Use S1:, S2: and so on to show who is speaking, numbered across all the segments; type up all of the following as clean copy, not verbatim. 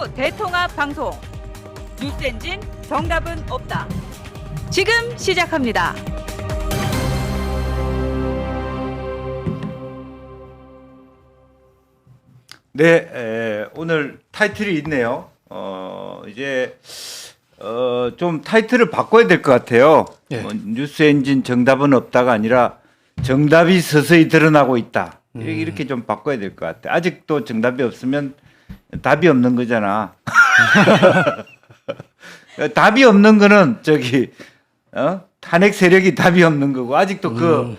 S1: 뉴스 대통합 방송 뉴스엔진 정답은 없다. 지금 시작합니다.
S2: 네, 오늘 타이틀이 있네요. 이제 좀 타이틀을 바꿔야 될 것 같아요.
S3: 네.
S2: 뉴스 엔진 정답은 없다가 아니라 정답이 서서히 드러나고 있다. 이렇게 좀 바꿔야 될 것 같아. 아직도 정답이 없으면 답이 없는 거잖아. 답이 없는 거는 탄핵 세력이 답이 없는 거고 아직도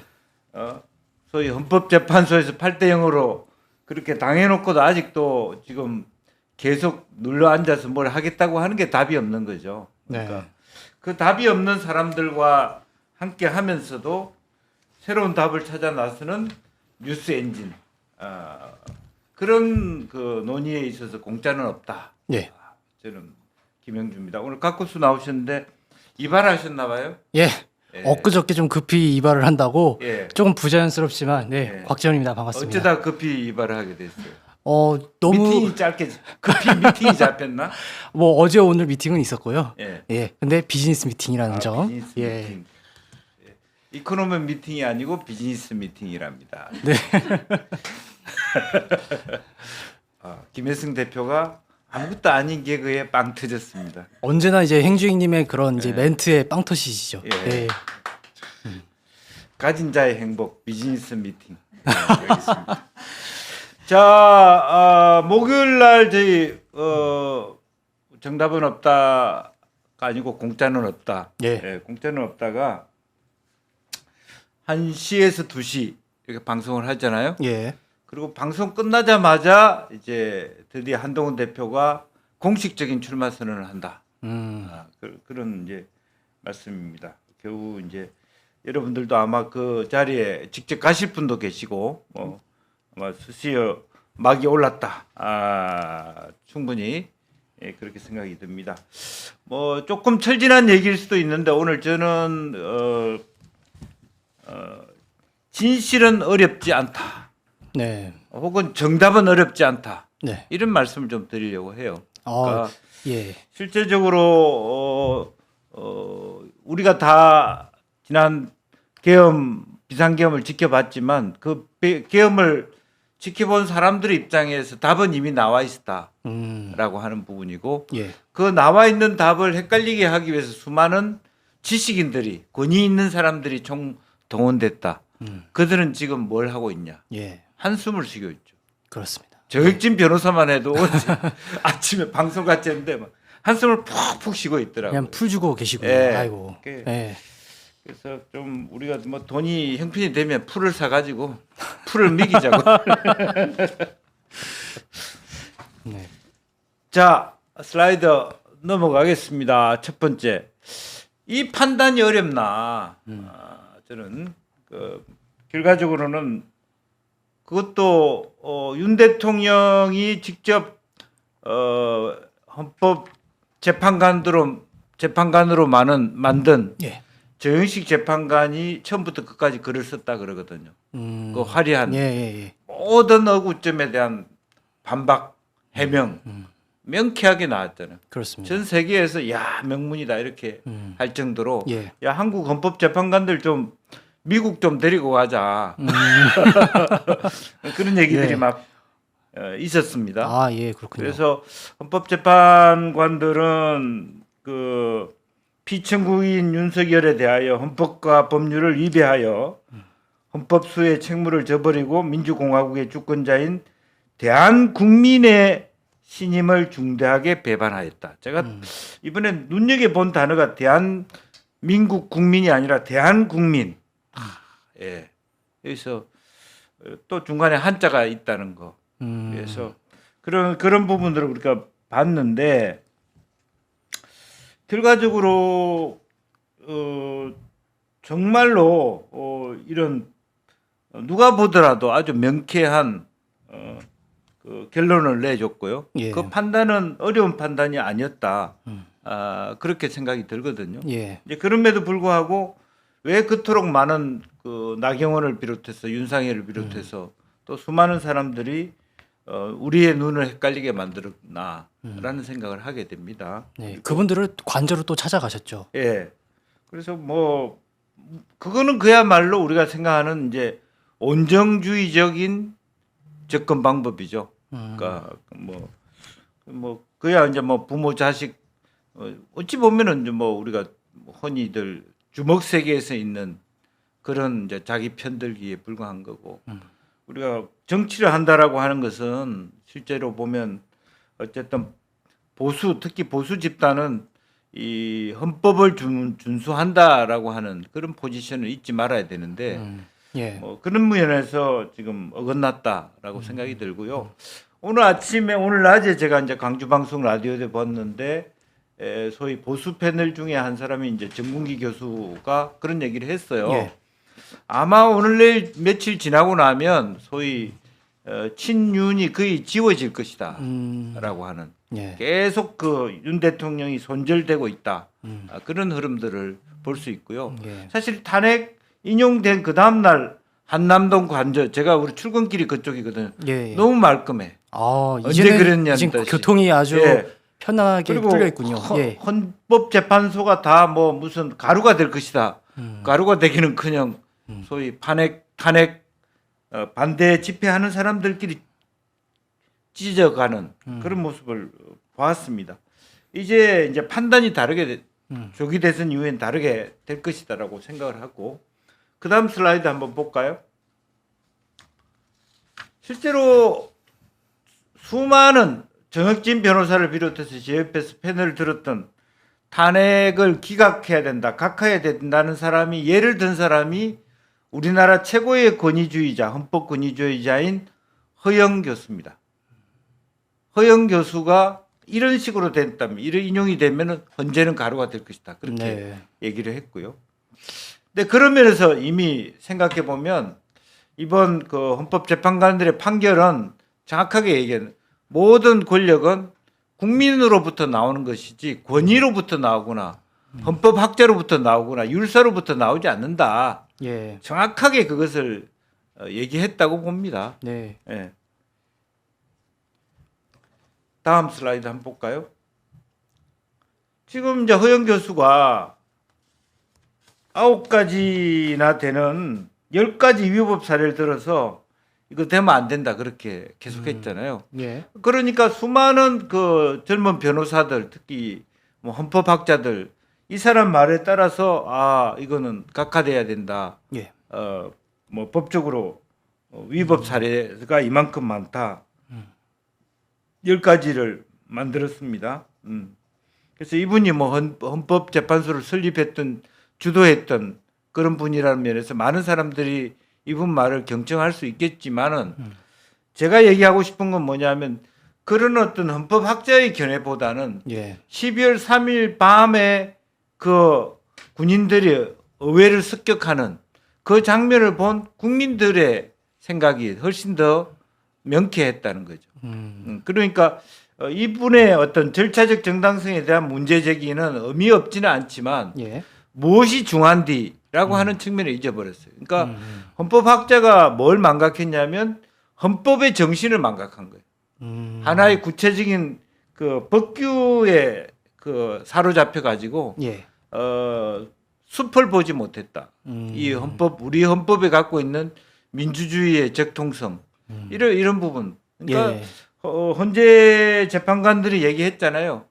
S2: 소위 헌법재판소에서 8대 0으로 그렇게 당해놓고도 아직도 지금 계속 눌러 앉아서 뭘 하겠다고 하는 게 답이 없는 거죠. 그러니까
S3: 네.
S2: 그 답이 없는 사람들과 함께 하면서도 새로운 답을 찾아 나서는 뉴스 엔진 그런 그 논의에 있어서 공짜는 없다.
S3: 예.
S2: 저는 김영주입니다. 오늘 각국수 나오셨는데 이발하셨나 봐요?
S3: 예.
S2: 예.
S3: 엊그저께 좀 급히 이발을 한다고
S2: 예.
S3: 조금 부자연스럽지만 네.
S2: 예.
S3: 곽지원입니다. 반갑습니다.
S2: 어쩌다 급히 이발을 하게 됐어요?
S3: 너무
S2: 미팅이 짧게 급히 미팅이 잡혔나?
S3: 뭐 어제 오늘 미팅은 있었고요.
S2: 예.
S3: 예. 근데 비즈니스 미팅이라는 점.
S2: 비즈니스
S3: 예.
S2: 미팅. 예. 이코노미 미팅이 아니고 비즈니스 미팅이랍니다.
S3: 네.
S2: 김혜승 대표가 아무것도 아닌 개그에 빵 터졌습니다.
S3: 언제나 이제 행주행님의 그런 이제
S2: 예.
S3: 멘트에 빵 터시죠.
S2: 예.
S3: 예.
S2: 가진 자의 행복 비즈니스 미팅. 네, 알겠습니다. 자, 목요일 날 저희 정답은 없다가 아니고 공짜는 없다.
S3: 예.
S2: 공짜는 없다가 1시에서 2시 이렇게 방송을 하잖아요.
S3: 예.
S2: 그리고 방송 끝나자마자 이제 드디어 한동훈 대표가 공식적인 출마 선언을 한다. 그런 이제 말씀입니다. 겨우 이제 여러분들도 아마 그 자리에 직접 가실 분도 계시고 아마 수시어 막이 올랐다. 충분히 그렇게 생각이 듭니다. 뭐 조금 철진한 얘기일 수도 있는데 오늘 저는 진실은 어렵지 않다.
S3: 네.
S2: 혹은 정답은 어렵지 않다.
S3: 네.
S2: 이런 말씀을 좀 드리려고 해요. 그러니까
S3: 예.
S2: 실제적으로 우리가 다 지난 계엄 비상계엄을 지켜봤지만 그 계엄을 지켜본 사람들의 입장에서 답은 이미 나와 있었다라고 하는 부분이고
S3: 예.
S2: 그 나와 있는 답을 헷갈리게 하기 위해서 수많은 지식인들이 권위 있는 사람들이 총동원됐다. 그들은 지금 뭘 하고 있냐?
S3: 예.
S2: 한숨을 쉬고 있죠.
S3: 그렇습니다.
S2: 저혁진 변호사만 해도 어제 아침에 방송 같이 했는데 막 한숨을 푹푹 쉬고 있더라고요.
S3: 그냥 풀 주고 계시고요.
S2: 예.
S3: 아이고. 예.
S2: 그래서 좀 우리가 뭐 돈이 형편이 되면 풀을 사가지고 풀을 먹이자고.
S3: 네.
S2: 자, 슬라이드 넘어가겠습니다. 첫 번째, 이 판단이 어렵나? 저는 결과적으로는 그것도 윤 대통령이 직접 헌법 재판관으로 만든
S3: 예.
S2: 정영식 재판관이 처음부터 끝까지 글을 썼다 그러거든요. 그 화려한
S3: 예.
S2: 모든 어구점에 대한 반박 해명 명쾌하게 나왔잖아요.
S3: 그렇습니다.
S2: 전 세계에서 야 명문이다 이렇게 할 정도로
S3: 예.
S2: 야 한국 헌법 재판관들 좀 미국 좀 데리고 가자 그런 얘기들이
S3: 예.
S2: 막 있었습니다.
S3: 예, 그렇군요.
S2: 그래서 헌법재판관들은 그 피청구인 윤석열에 대하여 헌법과 법률을 위배하여 헌법수의 책무를 저버리고 민주공화국의 주권자인 대한국민의 신임을 중대하게 배반하였다. 제가 이번에 눈여겨본 단어가 대한민국 국민이 아니라 대한국민. 예. 여기서 또 중간에 한자가 있다는 거. 그래서 그런 부분들을 우리가 봤는데 결과적으로 정말로 이런 누가 보더라도 아주 명쾌한 그 결론을 내줬고요.
S3: 예.
S2: 그 판단은 어려운 판단이 아니었다. 그렇게 생각이 들거든요.
S3: 예.
S2: 이제 그럼에도 불구하고 왜 그토록 많은 그 나경원을 비롯해서 윤상열을 비롯해서 또 수많은 사람들이 우리의 눈을 헷갈리게 만들었나라는 생각을 하게 됩니다.
S3: 네, 그분들을 관저로 또 찾아가셨죠.
S2: 예. 그래서 뭐 그거는 그야말로 우리가 생각하는 이제 온정주의적인 접근 방법이죠. 그러니까 뭐 그야 이제 뭐 부모 자식 어찌 보면은 이제 뭐 우리가 흔히들 주먹 세계에서 있는 그런 이제 자기 편들기에 불과한 거고 우리가 정치를 한다라고 하는 것은 실제로 보면 어쨌든 보수 특히 보수 집단은 이 헌법을 준수한다라고 하는 그런 포지션을 잊지 말아야 되는데
S3: 예.
S2: 뭐 그런 면에서 지금 어긋났다라고 생각이 들고요. 오늘 낮에 제가 이제 광주 방송 라디오에 봤는데 소위 보수 패널 중에 한 사람이 이제 정문기 교수가 그런 얘기를 했어요.
S3: 예.
S2: 아마 오늘 내일 며칠 지나고 나면 소위 친윤이 거의 지워질 것이다라고 하는
S3: 예.
S2: 계속 그 윤 대통령이 손절되고 있다 그런 흐름들을 볼 수 있고요.
S3: 예.
S2: 사실 탄핵 인용된 그 다음 날 한남동 관저 제가 우리 출근길이 그쪽이거든요.
S3: 예.
S2: 너무 말끔해.
S3: 아,
S2: 언제
S3: 이제는
S2: 그랬냐는
S3: 지금
S2: 듯이.
S3: 교통이 아주
S2: 예.
S3: 편하게
S2: 그리고
S3: 뚫려 있군요. 예.
S2: 헌법재판소가 다 뭐 무슨 가루가 될 것이다. 가루가 되기는커녕 소위 탄핵 반대 집회하는 사람들끼리 찢어가는 그런 모습을 보았습니다. 이제 판단이 다르게 조기 대선 이후엔 다르게 될 것이다라고 생각을 하고 그 다음 슬라이드 한번 볼까요? 실제로 수많은 정혁진 변호사를 비롯해서 제 옆에서 패널을 들었던 탄핵을 기각해야 된다, 각하해야 된다는 사람이 예를 든 사람이 우리나라 최고의 권위주의자, 헌법 권위주의자인 허영 교수입니다. 허영 교수가 이런 식으로 됐다면, 이런 인용이 되면은 헌재는 가루가 될 것이다. 그렇게
S3: 네.
S2: 얘기를 했고요. 근데 그런 면에서 이미 생각해 보면 이번 그 헌법재판관들의 판결은 정확하게 얘기하는 모든 권력은 국민으로부터 나오는 것이지 권위로부터 나오거나 헌법학자로부터 나오거나 율사로부터 나오지 않는다.
S3: 예.
S2: 정확하게 그것을 얘기했다고 봅니다.
S3: 네.
S2: 예. 다음 슬라이드 한번 볼까요? 지금 이제 허영 교수가 9가지나 되는 10가지 위법 사례를 들어서 이거 되면 안 된다 그렇게 계속했잖아요.
S3: 예.
S2: 그러니까 수많은 그 젊은 변호사들 특히 뭐 헌법학자들 이 사람 말에 따라서 아 이거는 각하돼야 된다.
S3: 예.
S2: 뭐 법적으로 위법 사례가 이만큼 많다. 10가지를 만들었습니다. 그래서 이분이 뭐 헌법재판소를 설립했던 주도했던 그런 분이라는 면에서 많은 사람들이 이분 말을 경청할 수 있겠지만은 제가 얘기하고 싶은 건 뭐냐면 그런 어떤 헌법학자의 견해보다는
S3: 예.
S2: 12월 3일 밤에 그 군인들이 의회를 습격하는 그 장면을 본 국민들의 생각이 훨씬 더 명쾌했다는 거죠. 그러니까 이분의 어떤 절차적 정당성에 대한 문제 제기는 의미 없지는 않지만
S3: 예.
S2: 무엇이 중한디라고 하는 측면을 잊어버렸어요. 그러니까 헌법학자가 뭘 망각했냐면 헌법의 정신을 망각한 거예요. 하나의 구체적인 그 법규에 그 사로잡혀 가지고
S3: 예.
S2: 숲을 보지 못했다. 이 헌법 우리 헌법에 갖고 있는 민주주의의 적통성 이런 부분. 그러니까
S3: 예.
S2: 헌재 재판관들이 얘기했잖아요.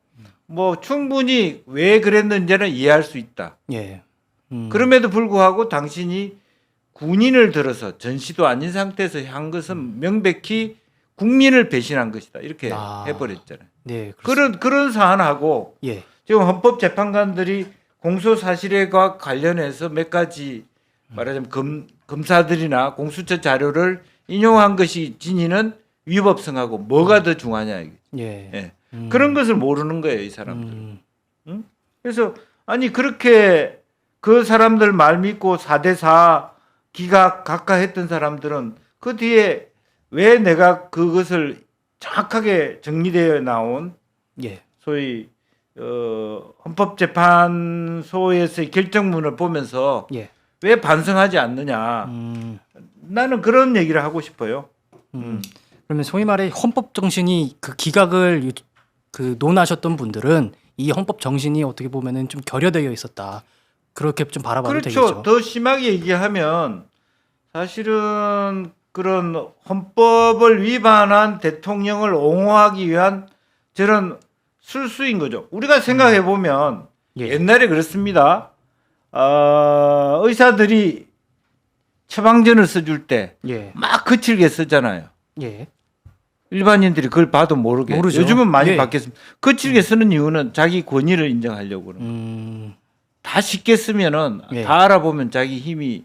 S2: 뭐 충분히 왜 그랬는지는 이해할 수 있다.
S3: 예.
S2: 그럼에도 불구하고 당신이 군인을 들어서 전시도 아닌 상태에서 한 것은 명백히 국민을 배신한 것이다. 이렇게 해버렸잖아요.
S3: 네.
S2: 그런 사안하고
S3: 예.
S2: 지금 헌법재판관들이 공소 사실과 관련해서 몇 가지 말하자면 검사들이나 공수처 자료를 인용한 것이 지니는 위법성하고 뭐가 더 중하냐 이게.
S3: 예.
S2: 예. 그런 것을 모르는 거예요, 이 사람들. 응? 그래서 아니 그렇게 그 사람들 말 믿고 4대4 기각 각하했던 사람들은 그 뒤에 왜 내가 그것을 정확하게 정리되어 나온
S3: 예.
S2: 소위 헌법재판소에서의 결정문을 보면서
S3: 예.
S2: 왜 반성하지 않느냐. 나는 그런 얘기를 하고 싶어요.
S3: 그러면 소위 말해 헌법 정신이 그 기각을 그 논하셨던 분들은 이 헌법 정신이 어떻게 보면은 좀 결여되어 있었다. 그렇게 좀 바라봐도
S2: 그렇죠.
S3: 되겠죠.
S2: 더 심하게 얘기하면 사실은 그런 헌법을 위반한 대통령을 옹호하기 위한 저런 술수인 거죠. 우리가 생각해 보면
S3: 예.
S2: 옛날에 그렇습니다. 의사들이 처방전을 써줄 때
S3: 예.
S2: 막 거칠게 쓰잖아요.
S3: 예.
S2: 일반인들이 그걸 봐도 모르게.
S3: 모르죠.
S2: 요즘은 많이
S3: 예.
S2: 바뀌었습니다. 거칠게 쓰는 이유는 자기 권위를 인정하려고 그러는 거예요. 다 쉽게 쓰면은
S3: 예.
S2: 다 알아보면 자기 힘이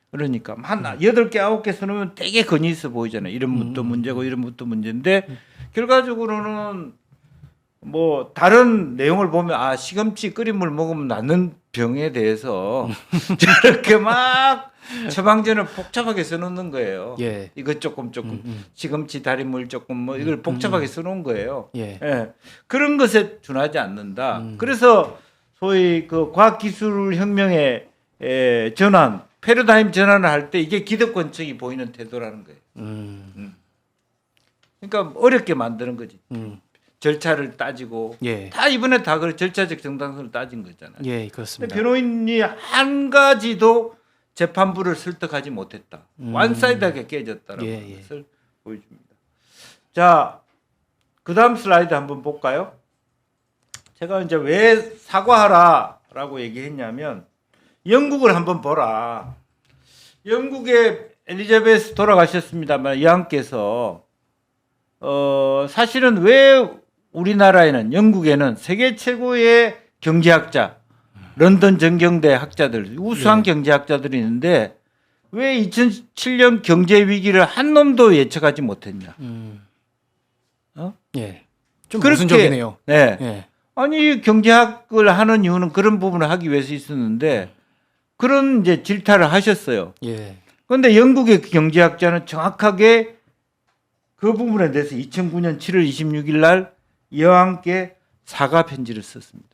S2: 그러니까 한 8개 9개 써놓으면 되게 권위 있어 보이잖아요. 이런 것도 문제고 이런 것도 문제인데 결과적으로는 뭐 다른 내용을 보면 시금치 끓인 물 먹으면 낫는 병에 대해서 저렇게 막 처방전을 복잡하게 써놓는 거예요.
S3: 예.
S2: 이것 조금 시금치 달인물 조금 뭐 이걸 복잡하게 써놓은 거예요.
S3: 예.
S2: 예. 그런 것에 준하지 않는다. 그래서 소위 그 과학기술혁명의 전환, 패러다임 전환을 할 때 이게 기득권층이 보이는 태도라는 거예요. 그러니까 어렵게 만드는 거지. 절차를 따지고
S3: 예.
S2: 다 이번에 다 그 절차적 정당성을 따진 거잖아요.
S3: 예,
S2: 근데
S3: 그렇습니다.
S2: 변호인이 한 가지도 재판부를 설득하지 못했다. 완사이드하게 깨졌다라는
S3: 예, 예.
S2: 것을 보여줍니다. 자, 그다음 슬라이드 한번 볼까요? 제가 이제 왜 사과하라라고 얘기했냐면 영국을 한번 보라. 영국의 엘리자베스 돌아가셨습니다만 여왕께서 사실은 왜 우리나라에는 영국에는 세계 최고의 경제학자 런던 정경대 학자들 우수한 경제학자들이 있는데 왜 2007년 경제 위기를 한 놈도 예측하지 못했냐?
S3: 예. 좀 모순적이네요.
S2: 네.
S3: 예.
S2: 아니 경제학을 하는 이유는 그런 부분을 하기 위해서 있었는데 그런 이제 질타를 하셨어요.
S3: 예.
S2: 그런데 영국의 경제학자는 정확하게 그 부분에 대해서 2009년 7월 26일 날 여왕께 사과 편지를 썼습니다.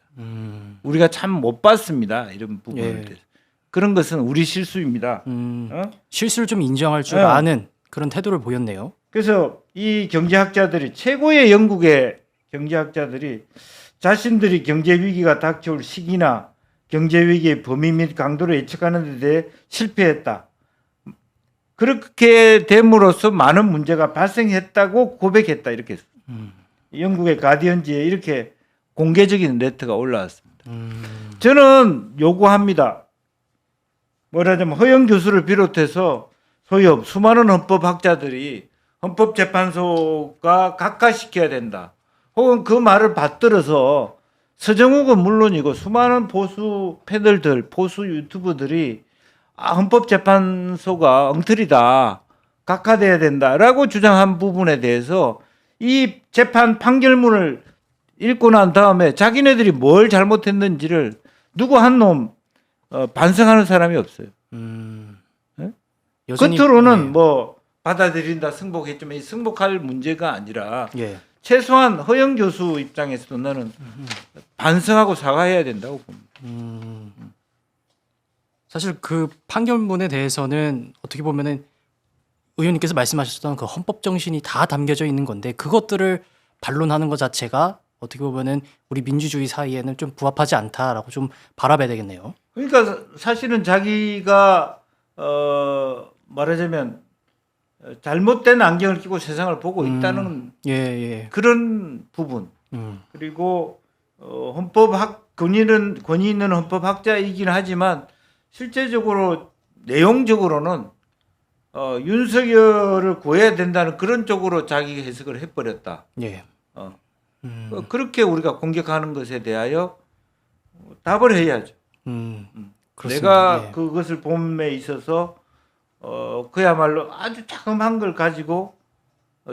S2: 우리가 참 못 봤습니다. 이런 부분에
S3: 예.
S2: 대해서. 그런 것은 우리 실수입니다.
S3: 실수를 좀 인정할 줄
S2: 예.
S3: 아는 그런 태도를 보였네요.
S2: 그래서 이 경제학자들이 최고의 영국의 경제학자들이 자신들이 경제 위기가 닥쳐올 시기나 경제 위기의 범위 및 강도를 예측하는 데 대해 실패했다. 그렇게 됨으로써 많은 문제가 발생했다고 고백했다. 이렇게 했어요. 영국의 가디언지에 이렇게 공개적인 레터가 올라왔습니다. 저는 요구합니다. 뭐라자면 허영 교수를 비롯해서 소위 수많은 헌법학자들이 헌법재판소가 각하시켜야 된다. 혹은 그 말을 받들어서 서정욱은 물론이고 수많은 보수 패널들, 보수 유튜버들이 헌법재판소가 엉터리다. 각하돼야 된다라고 주장한 부분에 대해서 이 재판 판결문을 읽고 난 다음에 자기네들이 뭘 잘못했는지를 누구 한 놈 반성하는 사람이 없어요.
S3: 여전히,
S2: 겉으로는
S3: 예.
S2: 뭐 받아들인다, 승복했지만 이 승복할 문제가 아니라
S3: 예.
S2: 최소한 허영 교수 입장에서도 나는 반성하고 사과해야 된다고 봅니다.
S3: 사실 그 판결문에 대해서는 어떻게 보면은 의원님께서 말씀하셨던 그 헌법 정신이 다 담겨져 있는 건데 그것들을 반론하는 것 자체가 어떻게 보면은 우리 민주주의 사이에는 좀 부합하지 않다라고 좀 바라봐야 되겠네요.
S2: 그러니까 사실은 자기가 말하자면 잘못된 안경을 끼고 세상을 보고 있다는
S3: 예, 예.
S2: 그런 부분. 그리고 권위 있는 헌법학자이긴 하지만 실제적으로 내용적으로는 윤석열을 구해야 된다는 그런 쪽으로 자기 해석을 해버렸다.
S3: 예.
S2: 그렇게 우리가 공격하는 것에 대하여 답을 해야죠.
S3: 그렇습니다.
S2: 내가
S3: 예.
S2: 그것을 봄에 있어서 그야말로 아주 자그마한 걸 가지고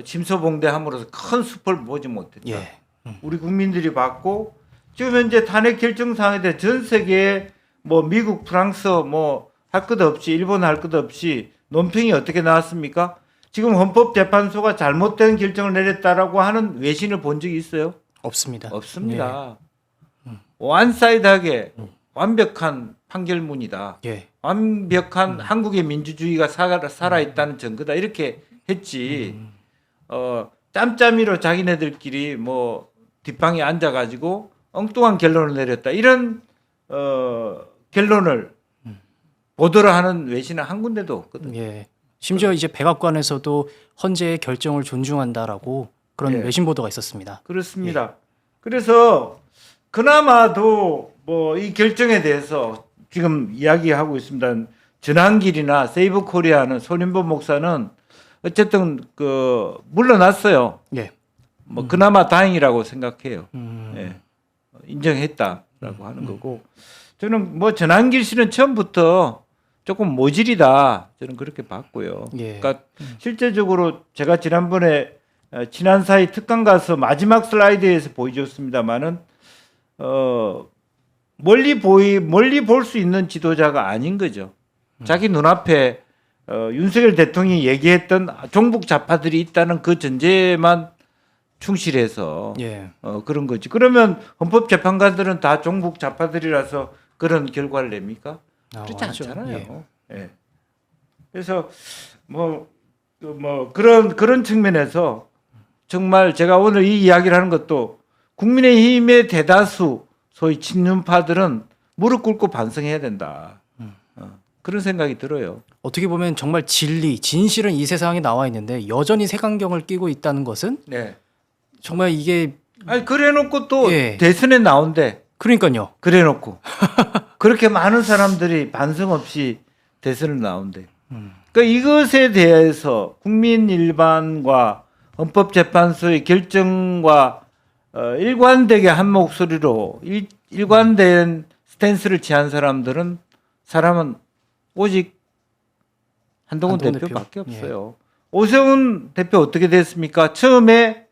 S2: 침소봉대함으로써 큰 숲을 보지 못했다.
S3: 예.
S2: 우리 국민들이 봤고 지금 현재 탄핵 결정 사항에 대해 전 세계에 뭐 미국, 프랑스 뭐 할 것 없이 일본 할 것 없이 논평이 어떻게 나왔습니까? 지금 헌법재판소가 잘못된 결정을 내렸다라고 하는 외신을 본 적이 있어요?
S3: 없습니다.
S2: 없습니다. 완사이드하게 완벽한 판결문이다.
S3: 예.
S2: 완벽한 한국의 민주주의가 살아있다는 증거다. 이렇게 했지. 짬짬이로 자기네들끼리 뭐 뒷방에 앉아가지고 엉뚱한 결론을 내렸다. 이런 결론을 보도를 하는 외신은 한 군데도 없거든요.
S3: 예. 심지어 이제 백악관에서도 헌재의 결정을 존중한다라고 그런
S2: 예.
S3: 외신 보도가 있었습니다.
S2: 그렇습니다. 그래서 그나마도 뭐 이 결정에 대해서 지금 이야기하고 있습니다. 전한길이나 세이브 코리아는 손인범 목사는 어쨌든 그 물러났어요.
S3: 예.
S2: 뭐 그나마 다행이라고 생각해요.
S3: 음.
S2: 예. 인정했다라고 하는 거고 저는 뭐 전한길 씨는 처음부터 조금 모질이다 저는 그렇게 봤고요.
S3: 예.
S2: 그러니까 실제적으로 제가 지난번에 친한 사이 특강 가서 마지막 슬라이드에서 보여줬습니다만은 멀리 볼 수 있는 지도자가 아닌 거죠. 자기 눈앞에 윤석열 대통령이 얘기했던 종북 좌파들이 있다는 그 전제만 충실해서
S3: 예.
S2: 그런 거지. 그러면 헌법재판관들은 다 종북 좌파들이라서 그런 결과를 냅니까? 그렇지
S3: 맞죠.
S2: 않잖아요. 예. 그래서 그런 측면에서 정말 제가 오늘 이 이야기를 하는 것도 국민의힘의 대다수 소위 친윤파들은 무릎 꿇고 반성해야 된다. 그런 생각이 들어요.
S3: 어떻게 보면 정말 진리, 진실은 이 세상에 나와 있는데 여전히 색안경을 끼고 있다는 것은
S2: 네.
S3: 정말 이게
S2: 아니 그래놓고 또
S3: 예.
S2: 대선에 나온대.
S3: 그러니까요.
S2: 그래놓고 그렇게 많은 사람들이 반성 없이 대선을 나온대. 그러니까 이것에 대해서 국민 일반과 헌법재판소의 결정과 일관되게 한 목소리로 일관된 스탠스를 취한 사람은 오직 한동훈 대표밖에 없어요. 오세훈 대표 어떻게 됐습니까? 처음에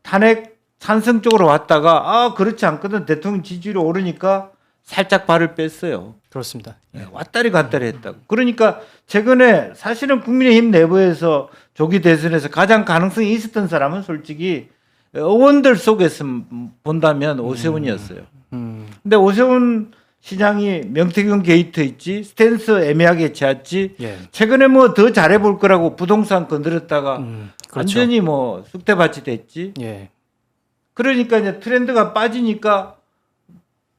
S2: 탄핵 찬성 쪽으로 왔다가 그렇지 않거든 대통령 지지율이 오르니까 살짝 발을 뺐어요.
S3: 그렇습니다.
S2: 예, 왔다리 갔다리 했다고. 그러니까 최근에 사실은 국민의힘 내부에서 조기 대선에서 가장 가능성이 있었던 사람은 솔직히 의원들 속에서 본다면 오세훈이었어요. 근데 오세훈 시장이 명태균 게이트 있지, 스탠스 애매하게 취했지,
S3: 예.
S2: 최근에 뭐 더 잘해볼 거라고 부동산 건드렸다가
S3: 그렇죠.
S2: 완전히 뭐 쑥대밭이 됐지.
S3: 예.
S2: 그러니까 이제 트렌드가 빠지니까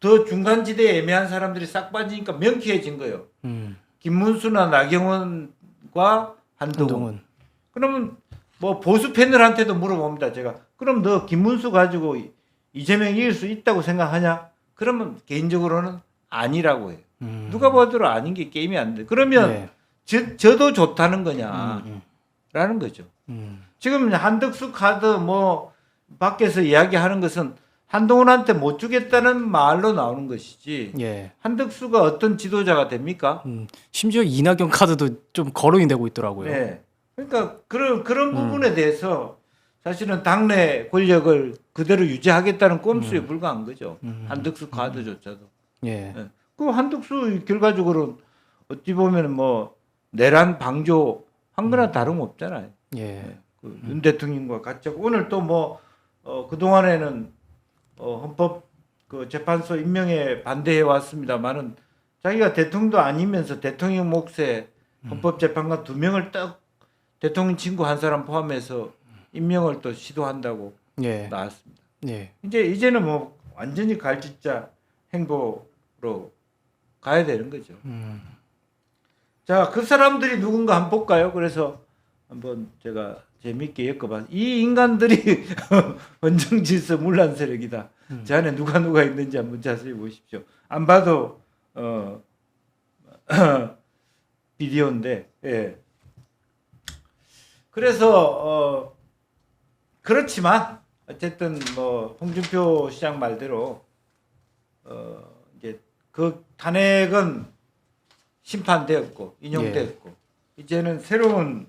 S2: 더 중간지대에 애매한 사람들이 싹 빠지니까 명쾌해진 거예요. 김문수나 나경원과 한동훈. 그러면 뭐 보수 패널한테도 물어봅니다. 제가 그럼 너 김문수 가지고 이재명 이길 수 있다고 생각하냐? 그러면 개인적으로는 아니라고 해요. 누가 봐도 아닌 게 게임이 안 돼. 그러면
S3: 예.
S2: 저도 좋다는 거냐라는 거죠. 지금 한덕수 카드 뭐 밖에서 이야기하는 것은 한동훈한테 못 주겠다는 말로 나오는 것이지.
S3: 예.
S2: 한덕수가 어떤 지도자가 됩니까?
S3: 심지어 이낙연 카드도 좀 거론이 되고 있더라고요.
S2: 네. 그러니까 그런 부분에 대해서 사실은 당내 권력을 그대로 유지하겠다는 꼼수에 불과한 거죠. 한덕수 카드조차도.
S3: 예.
S2: 네. 그 한덕수 결과적으로 어찌 보면 뭐 내란 방조 한 거나 다름없잖아요.
S3: 예.
S2: 윤 대통령과 같이 하고 오늘 또 뭐 그동안에는 헌법 그 재판소 임명에 반대해 왔습니다만은 자기가 대통령도 아니면서 대통령 몫에 헌법재판관 2명을 딱 대통령 친구 한 사람 포함해서 임명을 또 시도한다고
S3: 예.
S2: 나왔습니다.
S3: 예.
S2: 이제는 뭐 완전히 갈짓자 행보로 가야 되는 거죠. 자, 그 사람들이 누군가 한번 볼까요? 그래서 한번 제가 재미있게 엮어봤. 이 인간들이 원정질서 문란 세력이다. 저 안에 누가 있는지 한번 자세히 보십시오. 안 봐도 비디오인데, 예. 그래서 그렇지만 어쨌든 뭐 홍준표 시장 말대로 이제 그 탄핵은 심판되었고 인용되었고 이제는 새로운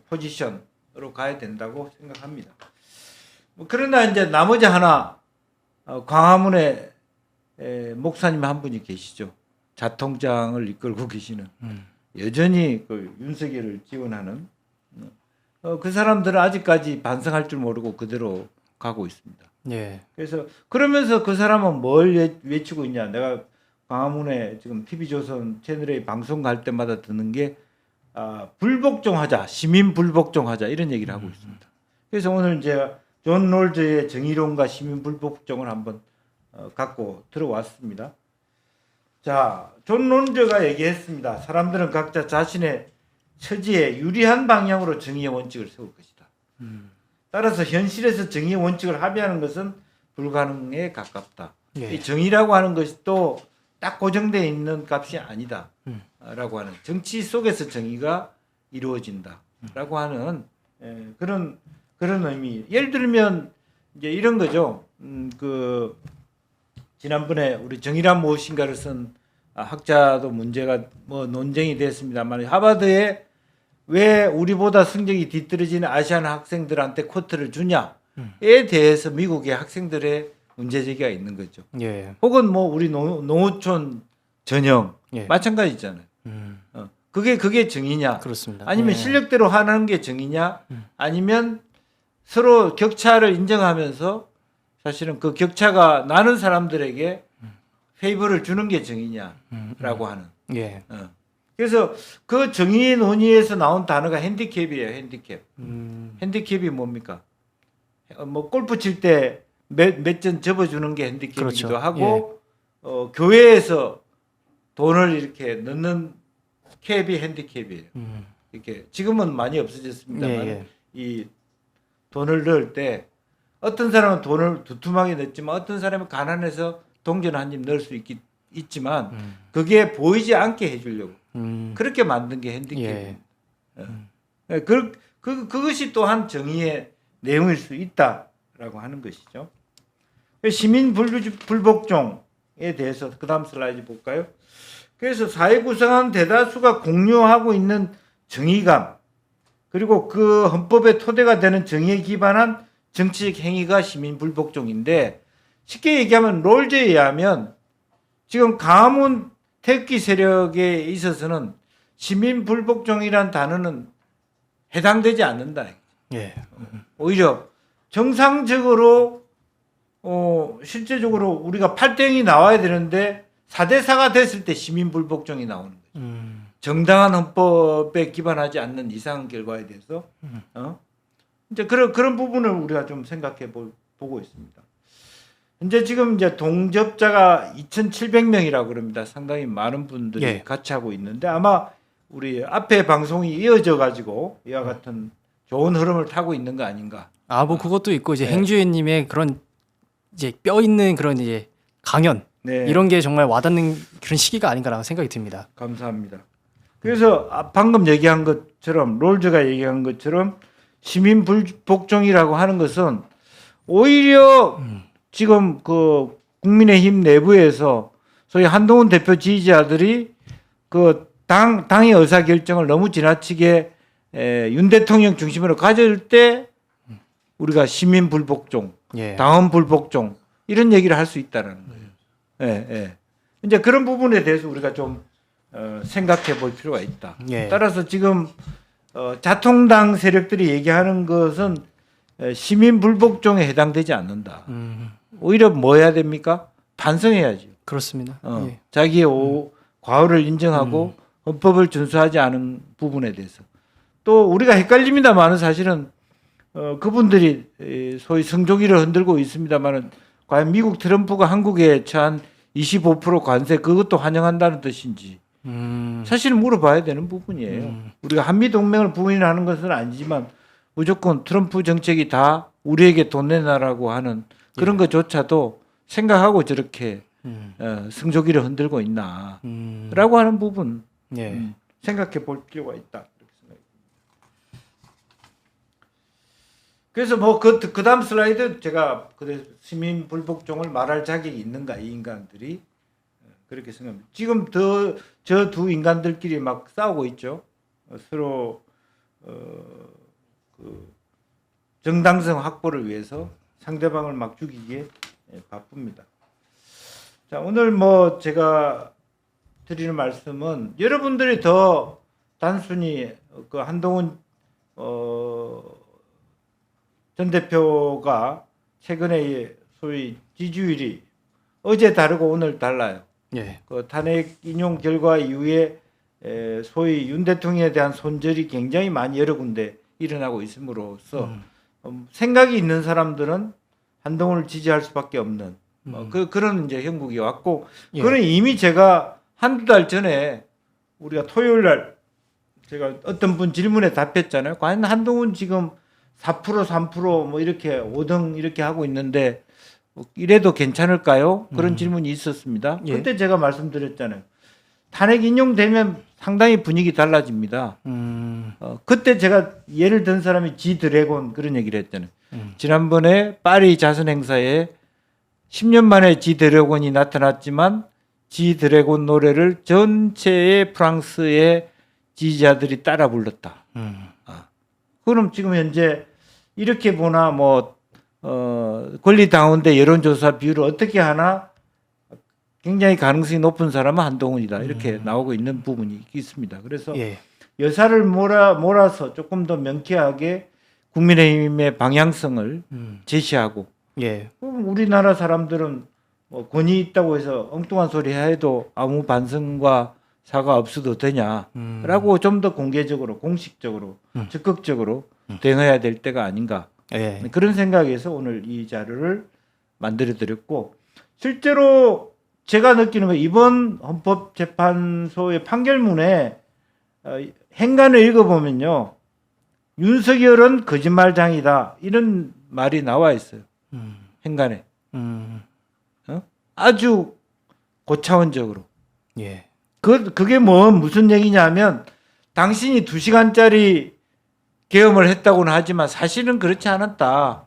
S2: 포지션으로 가야 된다고 생각합니다. 뭐 그러나 이제 나머지 하나 광화문에 목사님 한 분이 계시죠. 자통장을 이끌고 계시는 여전히 그 윤석열을 지원하는 그 사람들은 아직까지 반성할 줄 모르고 그대로 가고 있습니다.
S3: 예.
S2: 그래서 그러면서 그 사람은 뭘 외치고 있냐? 내가 광화문에 지금 TV조선 채널에 방송 갈 때마다 듣는 게 불복종하자, 시민 불복종하자 이런 얘기를 하고 있습니다. 그래서 오늘 이제 존 롤저의 정의론과 시민 불복종을 한번 갖고 들어왔습니다. 자, 존 롤저가 얘기했습니다. 사람들은 각자 자신의 처지에 유리한 방향으로 정의의 원칙을 세울 것이다. 따라서 현실에서 정의의 원칙을 합의하는 것은 불가능에 가깝다.
S3: 예.
S2: 이 정의라고 하는 것이 또 딱 고정되어 있는 값이 아니다. 라고 하는 정치 속에서 정의가 이루어진다라고 하는 그런 의미. 예를 들면 이제 이런 거죠. 그 지난번에 우리 정의란 무엇인가를 쓴 학자도 문제가 뭐 논쟁이 됐습니다만 하버드에 왜 우리보다 성적이 뒤떨어지는 아시안 학생들한테 쿼터를 주냐에 대해서 미국의 학생들의 문제제기가 있는 거죠.
S3: 예.
S2: 혹은 뭐 우리 농어촌 전형
S3: 예.
S2: 마찬가지잖아요. 그게 정의냐?
S3: 그렇습니다.
S2: 아니면
S3: 예.
S2: 실력대로 하는 게 정의냐? 아니면 서로 격차를 인정하면서 사실은 그 격차가 나는 사람들에게 페이버를 주는 게 정의냐라고 하는.
S3: 예.
S2: 그래서 그 정의 논의에서 나온 단어가 핸디캡이에요. 핸디캡. 핸디캡이 뭡니까? 뭐 골프 칠 때 몇 점 접어주는 게 핸디캡이기도
S3: 그렇죠.
S2: 하고 교회에서 돈을 이렇게 넣는 캡이 핸디캡이에요. 이렇게 지금은 많이 없어졌습니다만
S3: 예, 예.
S2: 이 돈을 넣을 때 어떤 사람은 돈을 두툼하게 넣지만 어떤 사람은 가난해서 동전 한 입 넣을 수 있지만 그게 보이지 않게 해주려고 그렇게 만든 게 핸디캡입니다. 그것이 또한 정의의 내용일 수 있다라고 하는 것이죠. 시민 불복종에 대해서 그 다음 슬라이드 볼까요? 그래서 사회 구성원 대다수가 공유하고 있는 정의감 그리고 그 헌법의 토대가 되는 정의에 기반한 정치적 행위가 시민 불복종인데 쉽게 얘기하면 롤즈에 의하면 지금 가문 태극기 세력에 있어서는 시민 불복종이란 단어는 해당되지 않는다.
S3: 예.
S2: 오히려 정상적으로 실제적으로 우리가 8대0이 나와야 되는데 4대4가 됐을 때 시민 불복종이 나오는 거죠. 정당한 헌법에 기반하지 않는 이상 결과에 대해서 이제 그런 부분을 우리가 좀 생각해 보고 있습니다. 현재 지금 이제 동접자가 2,700명이라고 그럽니다. 상당히 많은 분들이
S3: 예.
S2: 같이 하고 있는데 아마 우리 앞에 방송이 이어져 가지고 이와 같은 좋은 흐름을 타고 있는 거 아닌가.
S3: 뭐 그것도 있고 이제
S2: 네.
S3: 행주회님의 그런 이제 뼈 있는 그런 이제 강연
S2: 네.
S3: 이런 게 정말 와닿는 그런 시기가 아닌가라는 생각이 듭니다.
S2: 감사합니다. 그래서 방금 얘기한 것처럼 롤즈가 얘기한 것처럼 시민 불복종이라고 하는 것은 오히려 지금 그 국민의힘 내부에서 소위 한동훈 대표 지지자들이 그 당의 의사 결정을 너무 지나치게 윤 대통령 중심으로 가질 때 우리가 시민 불복종,
S3: 예.
S2: 당헌 불복종 이런 얘기를 할 수 있다라는 거예요. 예. 이제 그런 부분에 대해서 우리가 좀 생각해 볼 필요가 있다.
S3: 예.
S2: 따라서 지금 자통당 세력들이 얘기하는 것은 시민 불복종에 해당되지 않는다. 오히려 뭐 해야 됩니까? 반성해야죠.
S3: 그렇습니다. 예.
S2: 자기의 과오를 인정하고 헌법을 준수하지 않은 부분에 대해서. 또 우리가 헷갈립니다만은 사실은 그분들이 소위 성조기를 흔들고 있습니다만은 과연 미국 트럼프가 한국에 처한 25% 관세 그것도 환영한다는 뜻인지 사실은 물어봐야 되는 부분이에요. 우리가 한미 동맹을 부인하는 것은 아니지만 무조건 트럼프 정책이 다 우리에게 돈 내놔라고 하는 그런 것조차도 생각하고 저렇게 성조기를 흔들고 있나라고 하는 부분
S3: 예.
S2: 생각해 볼 필요가 있다. 이렇게 생각합니다. 그래서 뭐 그 다음 슬라이드 제가 시민 불복종을 말할 자격이 있는가 이 인간들이 그렇게 생각합니다. 지금 저 두 인간들끼리 막 싸우고 있죠. 서로 그 정당성 확보를 위해서 상대방을 막 죽이기에 바쁩니다. 자, 오늘 뭐 제가 드리는 말씀은 여러분들이 더 단순히 그 한동훈 전 대표가 최근에 소위 지지율이 어제 다르고 오늘 달라요.
S3: 예.
S2: 그 탄핵 인용 결과 이후에 소위 윤 대통령에 대한 손절이 굉장히 많이 여러 군데 일어나고 있음으로써 생각이 있는 사람들은 한동훈을 지지할 수밖에 없는 그런 이제 형국이 왔고
S3: 예.
S2: 그는 이미 제가 한두 달 전에 우리가 토요일 날 제가 어떤 분 질문에 답했잖아요. 과연 한동훈 지금 4% 3% 이렇게 5등 이렇게 하고 있는데 이래도 괜찮을까요? 그런 질문이 있었습니다.
S3: 예.
S2: 그때 제가 말씀드렸잖아요. 탄핵 인용되면 상당히 분위기 달라집니다. 그때 제가 예를 든 사람이 지 드래곤 그런 얘기를 했잖아요. 지난번에 파리 자선 행사에 10년 만에 지 드래곤이 나타났지만 지 드래곤 노래를 전체의 프랑스의 지지자들이 따라 불렀다. 그럼 지금 현재 이렇게 보나 권리당원대 여론조사 비율을 어떻게 하나 굉장히 가능성이 높은 사람은 한동훈이다. 이렇게 나오고 있는 부분이 있습니다. 그래서
S3: 예.
S2: 여사를 몰아서 조금 더 명쾌하게 국민의힘의 방향성을 제시하고
S3: 예.
S2: 그럼 우리나라 사람들은 권위 있다고 해서 엉뚱한 소리 해도 아무 반성과 사과 없어도 되냐라고 좀 더 공개적으로 공식적으로 적극적으로 대응해야 될 때가 아닌가
S3: 예.
S2: 그런 생각에서 오늘 이 자료를 만들어 드렸고 실제로 제가 느끼는 건 이번 헌법재판소의 판결문에 행간을 읽어보면요 윤석열은 거짓말장이다 이런 말이 나와 있어요. 행간에 아주 고차원적으로.
S3: 예.
S2: 그게 무슨 얘기냐면 당신이 2시간짜리 계엄을 했다고는 하지만 사실은 그렇지 않았다.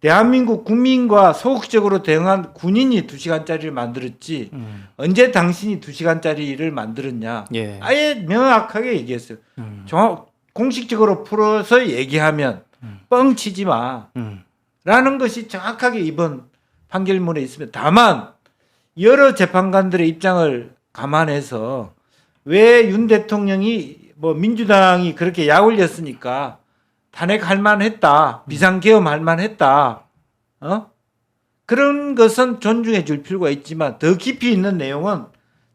S2: 대한민국 국민과 소극적으로 대응한 군인이 2시간짜리를 만들었지 언제 당신이 2시간짜리를 만들었냐.
S3: 예.
S2: 아예 명확하게 얘기했어요. 공식적으로 풀어서 얘기하면 뻥치지 마. 라는 것이 정확하게 이번 판결문에 있습니다. 다만 여러 재판관들의 입장을 감안해서 왜 윤 대통령이 민주당이 그렇게 약올렸으니까 탄핵할 만했다. 비상계엄할 만했다. 그런 것은 존중해 줄 필요가 있지만 더 깊이 있는 내용은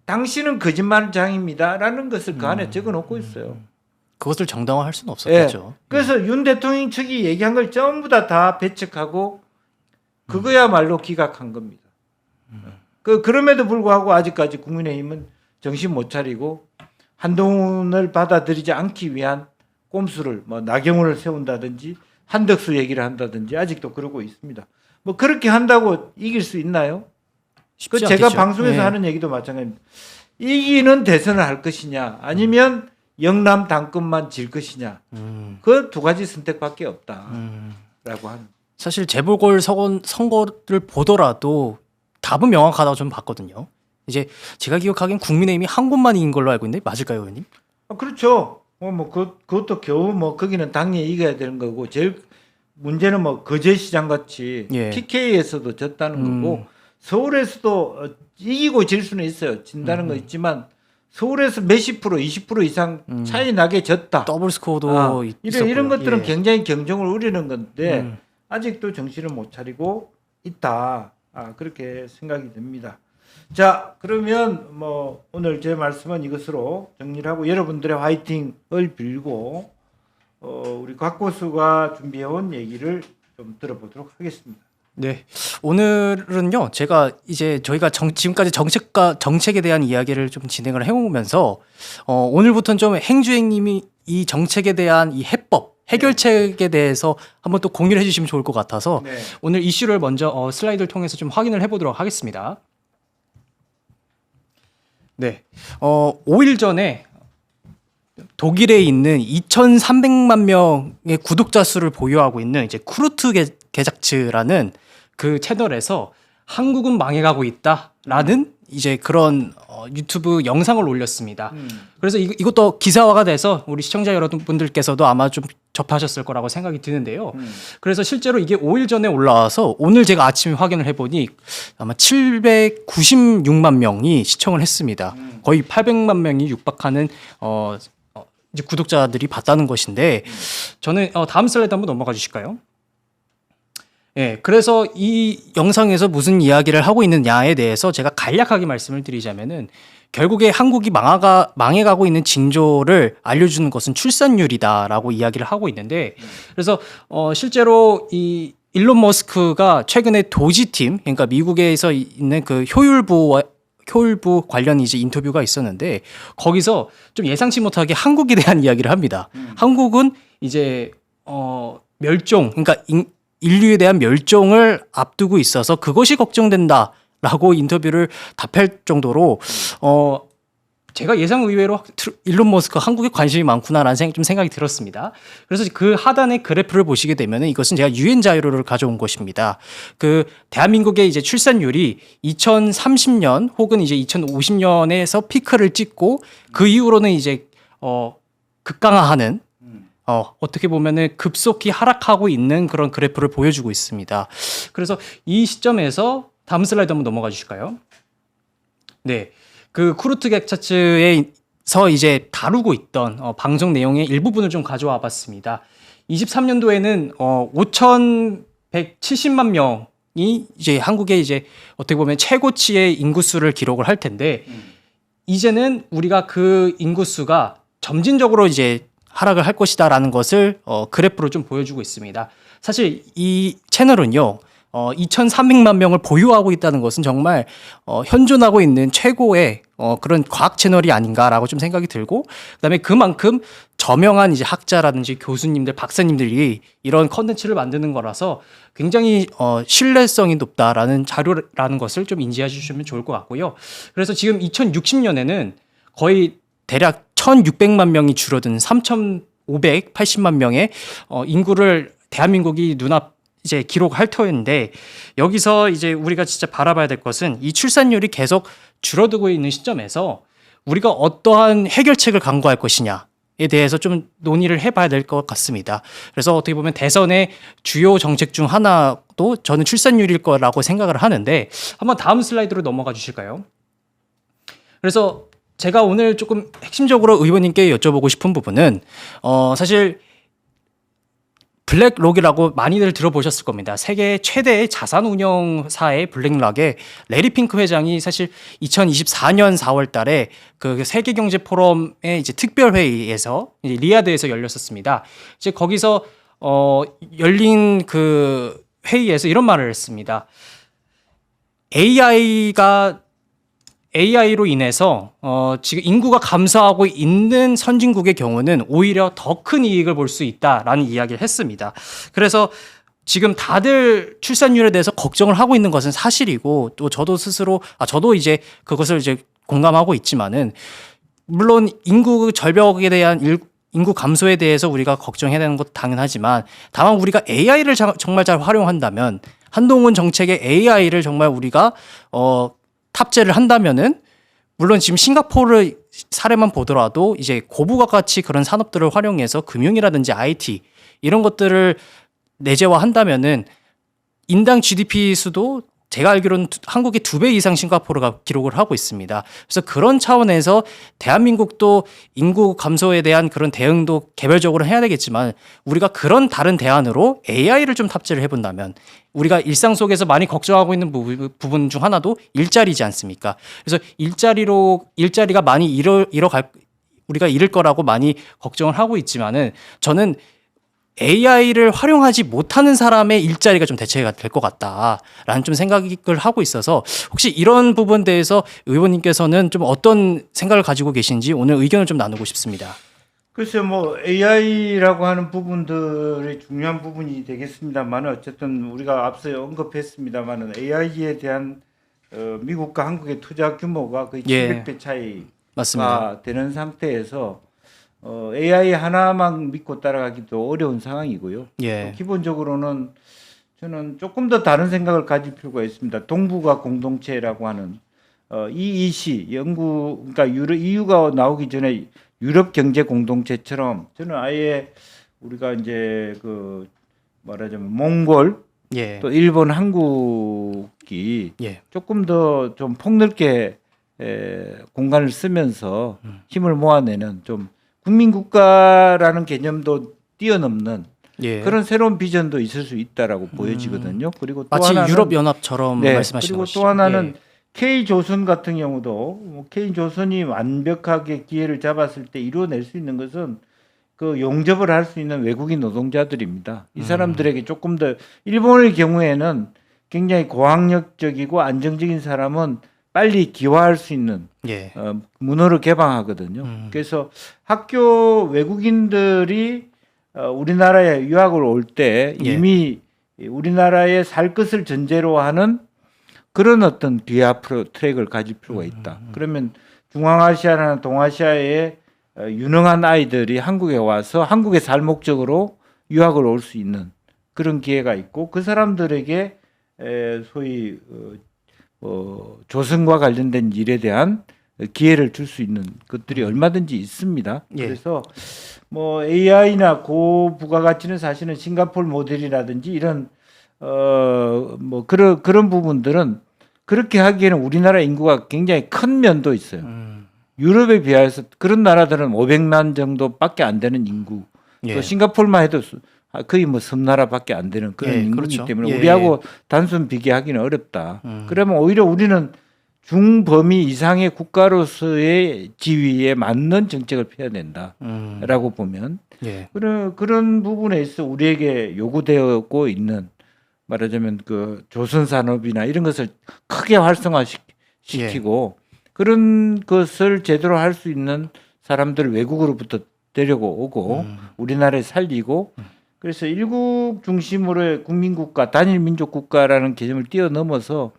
S2: 당신은 거짓말장입니다. 라는 것을 그 안에 적어 놓고 있어요.
S3: 그것을 정당화할 수는 없었겠죠.
S2: 그래서 윤 대통령 측이 얘기한 걸 전부 다 배척하고 그거야말로 기각한 겁니다. 그럼에도 불구하고 아직까지 국민의힘은 정신 못 차리고 한동훈을 받아들이지 않기 위한 꼼수를 나경원을 세운다든지 한덕수 얘기를 한다든지 아직도 그러고 있습니다. 그렇게 한다고 이길 수 있나요?
S3: 쉽지
S2: 제가
S3: 않겠죠.
S2: 방송에서
S3: 예.
S2: 하는 얘기도 마찬가지입니다. 이기는 대선을 할 것이냐 아니면 영남 당권만 질 것이냐 그 두 가지 선택밖에 없다라고 하는.
S3: 사실 재보궐 선거를 보더라도 답은 명확하다고 저는 봤거든요. 이제 제가 기억하기엔 국민의힘이 한 곳만 이긴 걸로 알고 있는데 맞을까요, 의원님?
S2: 그렇죠. 그것도 겨우 거기는 당연히 이겨야 되는 거고 제일 문제는 거제시장 같이
S3: 예.
S2: PK에서도 졌다는 거고 서울에서도 이기고 질 수는 있어요. 진다는 거 있지만 서울에서 몇십 프로, 20% 이상 차이 나게 졌다.
S3: 더블 스코어도 있었고요.
S2: 이런 것들은
S3: 예.
S2: 굉장히 경종을 울리는 건데 아직도 정신을 못 차리고 있다. 그렇게 생각이 듭니다. 자, 그러면 오늘 제 말씀은 이것으로 정리를 하고 여러분들의 화이팅을 빌고 우리 곽 교수가 준비해온 얘기를 좀 들어보도록 하겠습니다.
S3: 네, 오늘은요 제가 이제 저희가 지금까지 정책에 대한 이야기를 좀 진행을 해오면서 오늘부터는 좀 행주행님이 이 정책에 대한 이 해결책에 대해서 한번 또 공유를 해주시면 좋을 것 같아서
S2: 네.
S3: 오늘 이슈를 먼저 슬라이드를 통해서 좀 확인을 해보도록 하겠습니다. 네, 5일 전에 독일에 있는 2,300만 명의 구독자 수를 보유하고 있는 이제 쿠르트 게작츠라는 그 채널에서 한국은 망해가고 있다라는 이제 그런 유튜브 영상을 올렸습니다. 그래서 이것도 기사화가 돼서 우리 시청자 여러분들께서도 아마 좀 접하셨을 거라고 생각이 드는데요. 그래서 실제로 이게 5일 전에 올라와서 오늘 제가 아침에 확인을 해보니 아마 796만 명이 시청을 했습니다. 거의 800만 명이 육박하는 이제 구독자들이 봤다는 것인데 저는 다음 슬라이드 한번 넘어가 주실까요? 예, 그래서 이 영상에서 무슨 이야기를 하고 있느냐에 대해서 제가 간략하게 말씀을 드리자면은 결국에 한국이 망해가고 있는 징조를 알려주는 것은 출산율이다라고 이야기를 하고 있는데 그래서 실제로 이 일론 머스크가 최근에 도지팀 그러니까 미국에서 있는 그 효율부 관련 이제 인터뷰가 있었는데 거기서 좀 예상치 못하게 한국에 대한 이야기를 합니다. 한국은 이제 멸종 그러니까 인류에 대한 멸종을 앞두고 있어서 그것이 걱정된다라고 인터뷰를 답할 정도로 제가 예상 의외로 일론 머스크 한국에 관심이 많구나라는 생각이 들었습니다. 그래서 그 하단의 그래프를 보시게 되면 이것은 제가 유엔 자료를 가져온 것입니다. 그 대한민국의 이제 출산율이 2030년 혹은 이제 2050년에서 피크를 찍고 그 이후로는 이제 극강화하는 어떻게 보면은 급속히 하락하고 있는 그런 그래프를 보여주고 있습니다. 그래서 이 시점에서 다음 슬라이드 한번 넘어가 주실까요? 네. 그 쿠르트객 차트에서 이제 다루고 있던 방송 내용의 일부분을 좀 가져와 봤습니다. 23년도에는 5,170만 명이 이제 한국의 이제 어떻게 보면 최고치의 인구수를 기록을 할 텐데 이제는 우리가 그 인구수가 점진적으로 이제 하락을 할 것이다라는 것을 그래프로 좀 보여주고 있습니다. 사실 이 채널은요. 2,300만 명을 보유하고 있다는 것은 정말 현존하고 있는 최고의 그런 과학 채널이 아닌가라고 좀 생각이 들고 그다음에 그만큼 저명한 이제 학자라든지 교수님들, 박사님들이 이런 컨텐츠를 만드는 거라서 굉장히 신뢰성이 높다라는 자료라는 것을 좀 인지해 주시면 좋을 것 같고요. 그래서 지금 2060년에는 거의 대략 1,600만 명이 줄어든 3,580만 명의 인구를 대한민국이 눈앞 이제 기록할 터인데 여기서 이제 우리가 진짜 바라봐야 될 것은 이 출산율이 계속 줄어들고 있는 시점에서 우리가 어떠한 해결책을 강구할 것이냐에 대해서 좀 논의를 해봐야 될 것 같습니다. 그래서 어떻게 보면 대선의 주요 정책 중 하나도 저는 출산율일 거라고 생각을 하는데 한번 다음 슬라이드로 넘어가 주실까요? 그래서 제가 오늘 조금 핵심적으로 의원님께 여쭤보고 싶은 부분은 사실 블랙록이라고 많이들 들어보셨을 겁니다. 세계 최대의 자산 운용사의 블랙록의 레리 핑크 회장이 사실 2024년 4월 달에 그 세계 경제 포럼의 이제 특별 회의에서 이제 리야드에서 열렸었습니다. 이제 거기서 열린 그 회의에서 이런 말을 했습니다. AI로 인해서 지금 인구가 감소하고 있는 선진국의 경우는 오히려 더 큰 이익을 볼 수 있다라는 이야기를 했습니다. 그래서 지금 다들 출산율에 대해서 걱정을 하고 있는 것은 사실이고 또 저도 스스로 저도 이제 그것을 이제 공감하고 있지만은 물론 인구 절벽에 대한 인구 감소에 대해서 우리가 걱정해야 되는 것도 당연하지만 다만 우리가 AI를 정말 잘 활용한다면 한동훈 정책의 AI를 정말 우리가 탑재를 한다면은 물론 지금 싱가포르 사례만 보더라도 이제 고부가 가치 그런 산업들을 활용해서 금융이라든지 IT 이런 것들을 내재화한다면은 인당 GDP 수도 제가 알기로는 한국의 2배 이상 싱가포르가 기록을 하고 있습니다. 그래서 그런 차원에서 대한민국도 인구 감소에 대한 그런 대응도 개별적으로 해야 되겠지만 우리가 그런 다른 대안으로 AI를 좀 탑재를 해본다면 우리가 일상 속에서 많이 걱정하고 있는 부분 중 하나도 일자리지 않습니까? 그래서 일자리가 많이 우리가 잃을 거라고 많이 걱정을 하고 있지만은 저는 AI를 활용하지 못하는 사람의 일자리가 좀 대체가 될 것 같다라는 좀 생각을 하고 있어서 혹시 이런 부분에 대해서 의원님께서는 좀 어떤 생각을 가지고 계신지 오늘 의견을 좀 나누고 싶습니다.
S2: 글쎄요, 뭐 AI라고 하는 부분들이 중요한 부분이 되겠습니다만 어쨌든 우리가 앞서 언급했습니다만 AI에 대한 미국과 한국의 투자 규모가 거의 700배 차이가
S3: 맞습니다.
S2: 되는 상태에서 AI 하나만 믿고 따라가기도 어려운 상황이고요. 기본적으로는 저는 조금 더 다른 생각을 가질 필요가 있습니다. 동북아 공동체라고 하는 EEC 그러니까 EU가 나오기 전에 유럽 경제 공동체처럼 저는 아예 우리가 이제 그 말하자면 몽골 또 일본, 한국이 조금 더 좀 폭넓게 공간을 쓰면서 힘을 모아내는 좀 국민국가라는 개념도 뛰어넘는
S3: 예.
S2: 그런 새로운 비전도 있을 수 있다라고 보여지거든요. 그리고 또
S3: 마치
S2: 하나는
S3: 유럽 연합처럼
S2: 네,
S3: 말씀하시는
S2: 그리고
S3: 것이죠.
S2: 또 하나는
S3: 예.
S2: K조선 같은 경우도 뭐 K조선이 완벽하게 기회를 잡았을 때 이루어낼 수 있는 것은 그 용접을 할 수 있는 외국인 노동자들입니다. 이 사람들에게 조금 더 일본의 경우에는 굉장히 고학력적이고 안정적인 사람은 빨리 기화할 수 있는
S3: 예.
S2: 문호를 개방하거든요. 그래서 학교 외국인들이 우리나라에 유학을 올 때
S3: 예.
S2: 이미 우리나라에 살 것을 전제로 하는 그런 어떤 기하 트랙을 가질 필요가 있다. 그러면 중앙아시아나 동아시아의 유능한 아이들이 한국에 와서 한국에 살 목적으로 유학을 올 수 있는 그런 기회가 있고 그 사람들에게 소위 조선과 관련된 일에 대한 기회를 줄 수 있는 것들이 얼마든지 있습니다.
S3: 예.
S2: 그래서 뭐 AI나 고부가가치는 사실은 싱가포르 모델이라든지 이런 뭐 그런 부분들은 그렇게 하기에는 우리나라 인구가 굉장히 큰 면도 있어요. 유럽에 비해서 그런 나라들은 500만 정도밖에 안 되는 인구.
S3: 예.
S2: 또 싱가포르만 해도 거의 뭐 섬나라밖에 안 되는 그런
S3: 예,
S2: 인구이기
S3: 그렇죠.
S2: 때문에
S3: 예,
S2: 우리하고 단순 비교하기는 어렵다. 그러면 오히려 우리는 중범위 이상의 국가로서의 지위에 맞는 정책을 펴야 된다라고 보면
S3: 예.
S2: 그런 부분에 있어 우리에게 요구되고 있는 말하자면 그 조선 산업이나 이런 것을 크게 활성화시키고 그런 것을 제대로 할 수 있는 사람들 외국으로부터 데리고 오고 우리나라에 살리고 그래서 일국 중심으로의 국민국가 단일 민족 국가라는 개념을 뛰어넘어서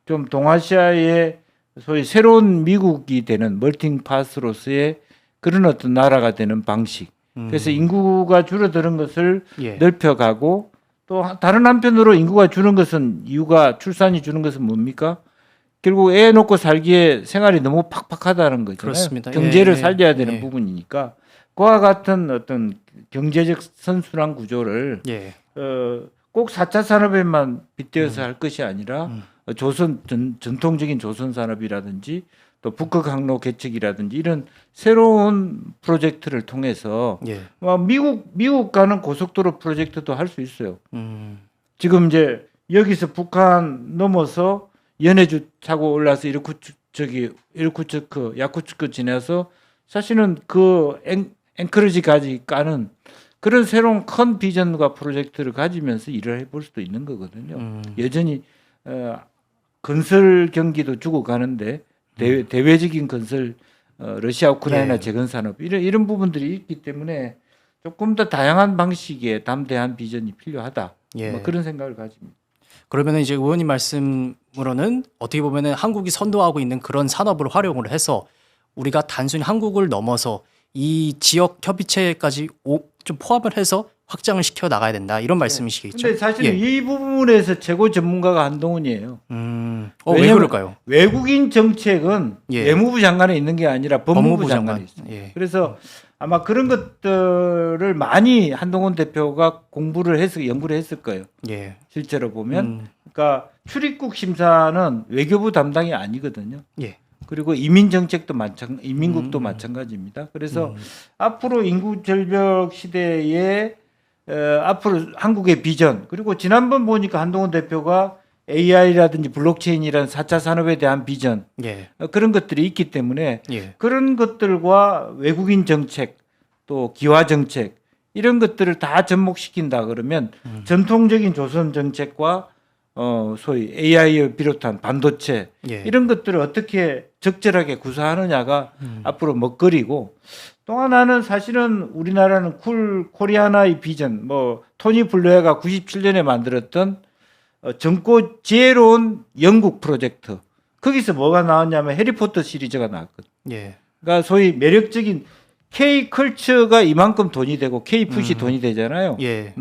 S2: 좀 동아시아의 소위 새로운 미국이 되는 멀티파스로서의 그런 어떤 나라가 되는 방식. 그래서 인구가 줄어드는 것을
S3: 예.
S2: 넓혀가고 또 다른 한편으로 인구가 주는 것은 이유가 출산이 주는 것은 뭡니까? 결국 애 놓고 살기에 생활이 너무 팍팍하다는 거잖아요.
S3: 그렇습니다.
S2: 경제를
S3: 예,
S2: 살려야 되는
S3: 예.
S2: 부분이니까 그와 같은 어떤 경제적 선순환 구조를
S3: 예.
S2: 꼭 4차 산업에만 빗대어서 할 것이 아니라 전통적인 조선 산업이라든지 또 북극 항로 개척이라든지 이런 새로운 프로젝트를 통해서
S3: 예.
S2: 미국 가는 고속도로 프로젝트도 할 수 있어요.
S3: 음.
S2: 이제 여기서 북한 넘어서 연해주 타고 올라서 이르쿠츠크, 야쿠츠크 지나서 사실은 그 앵커리지까지 까는 그런 새로운 큰 비전과 프로젝트를 가지면서 일을 해볼 수도 있는 거거든요. 여전히 건설 경기도 주고 가는데 대외적인 건설 러시아 우크라이나
S3: 예.
S2: 재건 산업 이런 부분들이 있기 때문에 조금 더 다양한 방식의 담대한 비전이 필요하다.
S3: 예.
S2: 뭐 그런 생각을 가집니다.
S3: 그러면 이제 의원님 말씀으로는 어떻게 보면은 한국이 선도하고 있는 그런 산업을 활용을 해서 우리가 단순히 한국을 넘어서 이 지역 협의체까지 좀 포함을 해서 확장을 시켜 나가야 된다 이런 말씀이시겠죠?
S2: 근데 사실
S3: 예.
S2: 이 부분에서 최고 전문가가 한동훈이에요.
S3: 왜
S2: 왜냐면
S3: 그럴까요?
S2: 외국인 정책은
S3: 예.
S2: 외무부 장관에 있는 게 아니라 법무부 장관에 있어요.
S3: 예.
S2: 그래서 아마 그런 것들을 많이 한동훈 대표가 공부를 해서 연구를 했을 거예요.
S3: 예.
S2: 실제로 보면 그러니까 출입국 심사는 외교부 담당이 아니거든요.
S3: 예.
S2: 그리고 이민 정책도 이민국도 마찬가지입니다. 그래서 앞으로 인구 절벽 시대에 앞으로 한국의 비전 그리고 지난번 보니까 한동훈 대표가 AI라든지 블록체인이라는 4차 산업에 대한 비전
S3: 예.
S2: 그런 것들이 있기 때문에
S3: 예.
S2: 그런 것들과 외국인 정책 또 기화 정책 이런 것들을 다 접목시킨다 그러면 전통적인 조선 정책과 소위 AI를 비롯한 반도체
S3: 예.
S2: 이런 것들을 어떻게 적절하게 구사하느냐가 앞으로 먹거리고 또 하나는 사실은 우리나라는 코리아나의 비전 뭐 토니 블레어가 97년에 만들었던 젊고 지혜로운 영국 프로젝트 거기서 뭐가 나왔냐면 해리포터 시리즈가 나왔거든요.
S3: 예.
S2: 그러니까 소위 매력적인 K 컬처가 이만큼 돈이 되고 K 푸시 돈이 되잖아요.
S3: 예.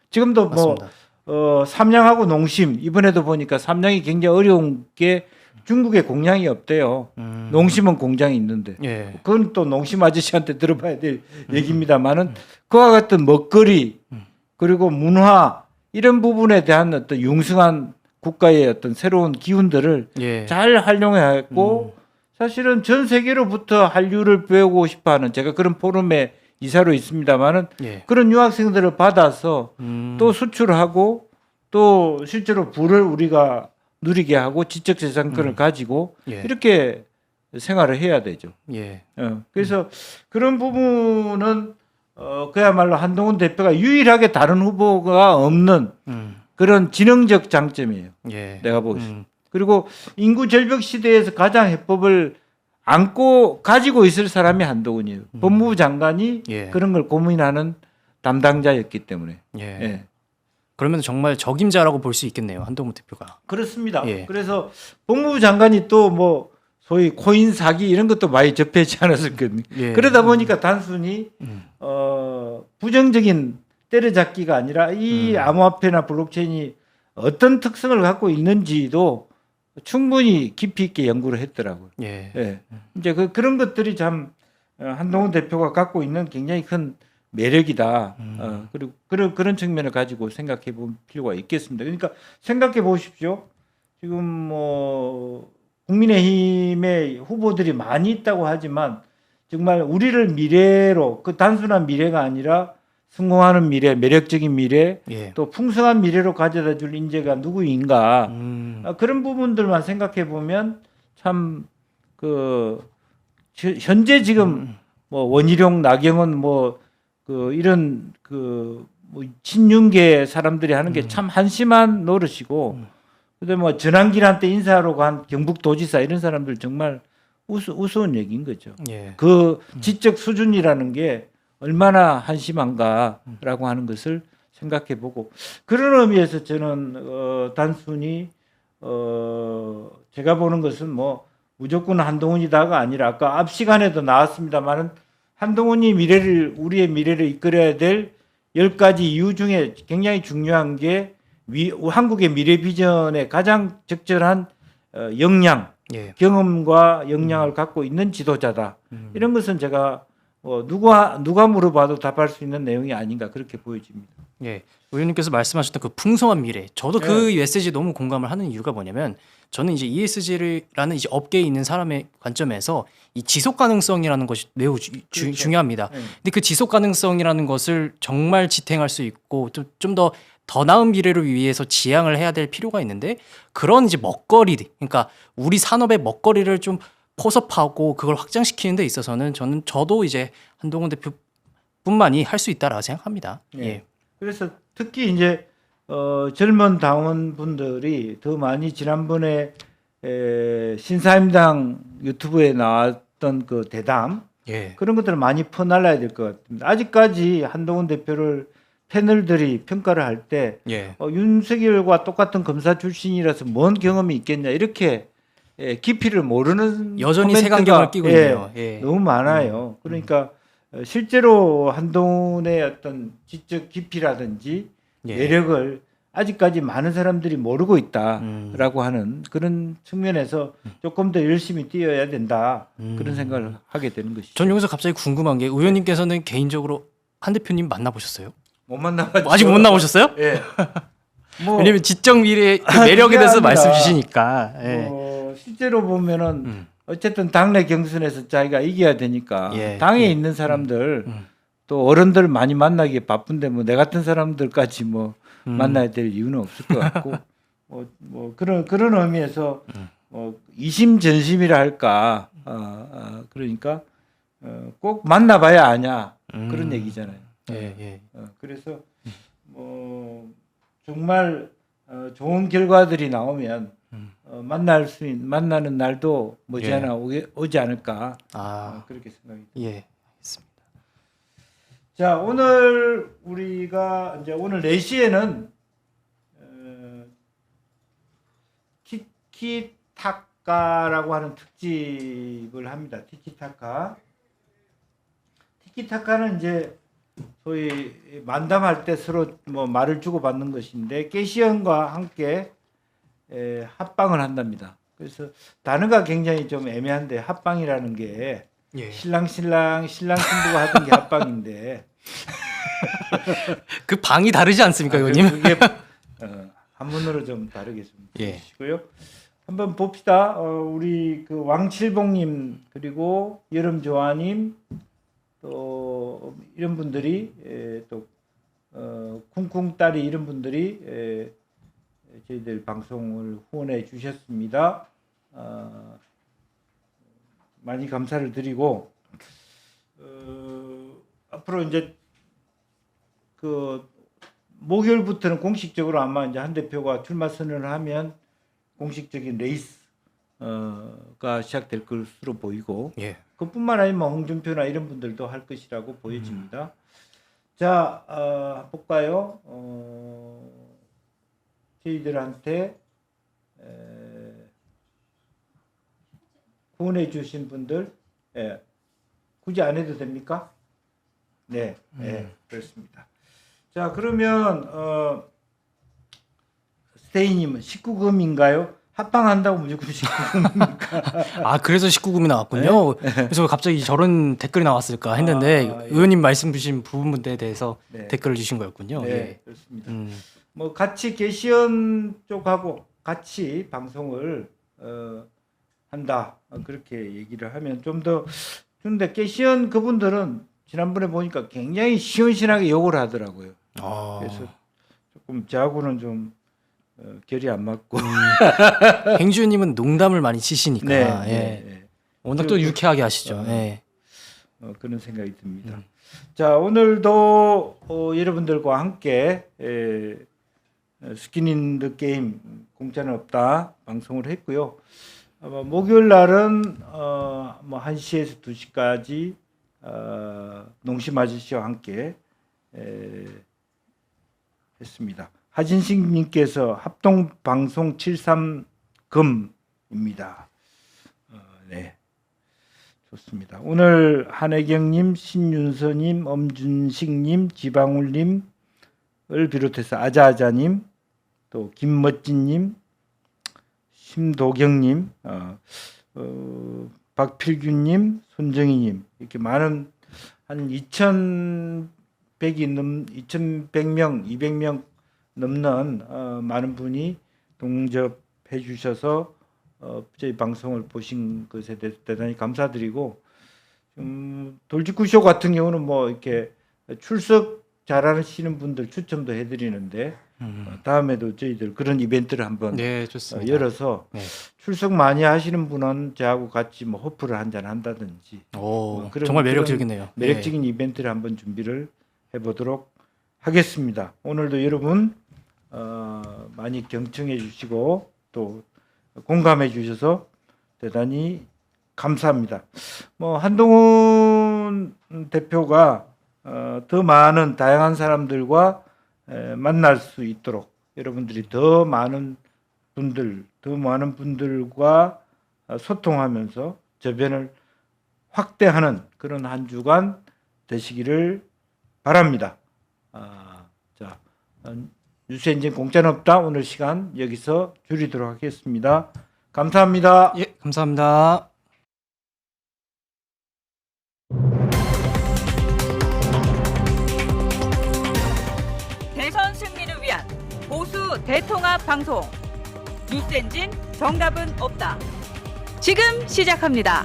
S2: 지금도
S3: 맞습니다.
S2: 뭐 삼양하고 농심 이번에도 보니까 삼양이 굉장히 어려운 게 중국에 공장이 없대요. 농심은 공장이 있는데
S3: 예.
S2: 그건 또 농심 아저씨한테 들어봐야 될 얘기입니다만은 그와 같은 먹거리 그리고 문화 이런 부분에 대한 어떤 융성한 국가의 어떤 새로운 기운들을
S3: 예.
S2: 잘 활용했고 사실은 전 세계로부터 한류를 배우고 싶어하는 제가 그런 포럼에 이사로 있습니다만은
S3: 예.
S2: 그런 유학생들을 받아서 또
S3: 또
S2: 수출하고 또 실제로 부를 우리가 누리게 하고 지적재산권을 가지고
S3: 예.
S2: 이렇게 생활을 해야 되죠.
S3: 예.
S2: 그래서 그런 부분은 그야말로 한동훈 대표가 유일하게 다른 후보가 없는 그런 지능적 장점이에요.
S3: 예.
S2: 내가 보기. 그리고 인구 절벽 시대에서 가장 해법을 안고 가지고 있을 사람이 한동훈이에요. 법무부 장관이
S3: 예.
S2: 그런 걸 고민하는 담당자였기 때문에.
S3: 예.
S2: 예.
S3: 그러면 정말 적임자라고 볼 수 있겠네요. 한동훈 대표가.
S2: 그렇습니다.
S3: 예.
S2: 그래서 법무부 장관이 또 뭐 소위 코인 사기 이런 것도 많이 접하지 않았을거든요.
S3: 예.
S2: 그러다 보니까 단순히 부정적인 때려잡기가 아니라 이 암호화폐나 블록체인이 어떤 특성을 갖고 있는지도 충분히 깊이 있게 연구를 했더라고요.
S3: 예.
S2: 예. 이제 그런 것들이 참 한동훈 대표가 갖고 있는 굉장히 큰 매력이다. 그리고 그런 측면을 가지고 생각해 볼 필요가 있겠습니다. 그러니까 생각해 보십시오. 지금 뭐 국민의힘의 후보들이 많이 있다고 하지만 정말 우리를 미래로 그 단순한 미래가 아니라 성공하는 미래, 매력적인 미래,
S3: 예.
S2: 또 풍성한 미래로 가져다 줄 인재가 누구인가. 그런 부분들만 생각해 보면 참 그 현재 지금 뭐 원희룡, 나경원 뭐 그 이런 그 뭐 친윤계 사람들이 하는 게 참 한심한 노릇이고, 그다음에 뭐 전환길한테 인사하러 간 경북도지사 이런 사람들 정말 우스운 얘기인 거죠.
S3: 예.
S2: 그 지적 수준이라는 게 얼마나 한심한가라고 하는 것을 생각해 보고, 그런 의미에서 저는 단순히 제가 보는 것은 뭐 무조건 한동훈이다가 아니라 아까 앞 시간에도 나왔습니다만은 한동훈이 우리의 미래를 이끌어야 될 10가지 이유 중에 굉장히 중요한 게 한국의 미래 비전에 가장 적절한 역량,
S3: 예.
S2: 경험과 역량을 갖고 있는 지도자다. 이런 것은 제가 누가 물어봐도 답할 수 있는 내용이 아닌가 그렇게 보여집니다.
S3: 예. 의원님께서 말씀하셨던 그 풍성한 미래. 저도 그 메시지 너무 공감을 하는 이유가 뭐냐면, 저는 이제 ESG라는 이제 업계에 있는 사람의 관점에서 이 지속 가능성이라는 것이 매우 중요합니다. 근데 그 지속 가능성이라는 것을 정말 지탱할 수 있고 좀 더 나은 미래를 위해서 지향을 해야 될 필요가 있는데, 그런 이제 먹거리, 그러니까 우리 산업의 먹거리를 좀 포섭하고 그걸 확장시키는 데 있어서는 저도 이제 한동훈 대표뿐만이 할 수 있다라고 생각합니다. 예.
S2: 그래서 특히 이제 젊은 당원분들이 더 많이 지난번에 신사임당 유튜브에 나왔던 그 대담
S3: 예.
S2: 그런 것들을 많이 퍼날라야 될 것 같습니다. 아직까지 한동훈 대표를 패널들이 평가를 할 때
S3: 예.
S2: 윤석열과 똑같은 검사 출신이라서 뭔 경험이 있겠냐 이렇게 깊이를 모르는
S3: 여전히
S2: 코멘트가,
S3: 색안경을 끼고 있네요. 예.
S2: 너무 많아요. 그러니까 실제로 한동훈의 어떤 지적 깊이라든지
S3: 예.
S2: 매력을 아직까지 많은 사람들이 모르고 있다라고 하는 그런 측면에서 조금 더 열심히 뛰어야 된다 그런 생각을 하게 되는 것이죠.
S3: 전 여기서 갑자기 궁금한 게, 의원님께서는 개인적으로 한 대표님 만나보셨어요?
S2: 못 만나봤죠.
S3: 아직 못 만나보셨어요?
S2: 예. 뭐
S3: 왜냐면 지적 미래의 그 매력에 대해서
S2: 그게
S3: 말씀
S2: 아니라
S3: 주시니까. 예.
S2: 실제로 보면은 어쨌든 당내 경선에서 자기가 이겨야 되니까
S3: 예.
S2: 당에 있는 사람들 또 어른들 많이 만나기 바쁜데 뭐 내 같은 사람들까지 뭐 만나야 될 이유는 없을 것 같고 뭐 그런 의미에서 이심전심이라 할까 그러니까 꼭 만나봐야 아냐 그런 얘기잖아요.
S3: 예, 예.
S2: 그래서 뭐 정말 좋은 결과들이 나오면 만나는 날도 머지않아 오지 않을까 그렇게 생각이 듭니다.
S3: 예, 알겠습니다.
S2: 자, 오늘 우리가 이제 오늘 4시에는 티키타카라고 하는 특집을 합니다. 티키타카. 티키타카는 이제 소위 만담할 때 서로 뭐 말을 주고받는 것인데, 깨시연과 함께 합방을 한답니다. 그래서 단어가 굉장히 좀 애매한데, 합방이라는 게
S3: 예.
S2: 신랑 신부가 하던 게 합방인데
S3: 그 방이 다르지 않습니까, 의원님?
S2: 그게 한문으로 좀 다르게 좀 해주시고요. 한번 봅시다. 우리 그 왕칠봉님, 그리고 여름조아님, 또 이런 분들이 또 쿵쿵따리 이런 분들이 저희들 방송을 후원해 주셨습니다. 많이 감사를 드리고 앞으로 이제 그 목요일부터는 공식적으로 아마 이제 한 대표가 출마 선언을 하면 공식적인 레이스가 시작될 것으로 보이고
S3: 예.
S2: 그뿐만 아니라 홍준표나 이런 분들도 할 것이라고 보여집니다. 자, 볼까요? 저희들한테 후원해 주신 분들 굳이 안 해도 됩니까? 네, 그렇습니다. 자, 그러면 스테이님은 19금인가요? 합방한다고 무조건 19금입니까?
S3: 아 그래서 19금이 나왔군요. 그래서 갑자기 저런 댓글이 나왔을까 했는데
S2: 예.
S3: 의원님 말씀 주신 부분에 대해서
S2: 네.
S3: 댓글을 주신 거였군요.
S2: 네,
S3: 예.
S2: 그렇습니다.
S3: 음.
S2: 뭐 같이 개시연 쪽하고 같이 방송을 한다 그렇게 얘기를 하면 좀 더 근데 개시연 그분들은 지난번에 보니까 굉장히 시원시원하게 욕을 하더라고요. 그래서 조금 저하고는 좀 결이 안 맞고
S3: 행주님은 농담을 많이 치시니까
S2: 네,
S3: 예.
S2: 네.
S3: 워낙 또 유쾌하게 하시죠. 예.
S2: 그런 생각이 듭니다. 자, 오늘도 여러분들과 함께 스킨 인 더 게임 공짜는 없다 방송을 했고요. 목요일 날은 뭐 1시에서 2시까지 농심 아저씨와 함께 했습니다. 하진식 님께서 합동 방송 73금입니다. 네. 좋습니다. 오늘 한혜경 님, 신윤서 님, 엄준식 님, 지방울 님을 비롯해서 아자아자 님, 또 김멋진 님, 심도경 님, 박필균 님, 손정희 님 이렇게 많은 한 2,100명, 200명 넘는 많은 분이 동접해 주셔서 저희 방송을 보신 것에 대해서 대단히 감사드리고 돌직구쇼 같은 경우는 뭐 이렇게 출석 잘하시는 분들 추첨도 해드리는데 다음에도 저희들 그런 이벤트를 한번
S3: 네, 좋습니다.
S2: 열어서
S3: 네.
S2: 출석 많이 하시는 분은 저하고 같이 뭐 호프를 한잔 한다든지
S3: 오,
S2: 그런-
S3: 정말 매력적이네요.
S2: 매력적인 이벤트를 한번 준비를 해보도록 하겠습니다. 오늘도 여러분 많이 경청해 주시고 또 공감해 주셔서 대단히 감사합니다. 뭐 한동훈 대표가 더 많은 다양한 사람들과 만날 수 있도록 여러분들이 더 많은 분들과 소통하면서 저변을 확대하는 그런 한 주간 되시기를 바랍니다. 자, 뉴스엔진 공짜는 없다. 오늘 시간 여기서 줄이도록 하겠습니다. 감사합니다.
S3: 예, 감사합니다.
S1: 대선 승리를 위한 보수 대통합 방송 뉴스엔진 정답은 없다. 지금 시작합니다.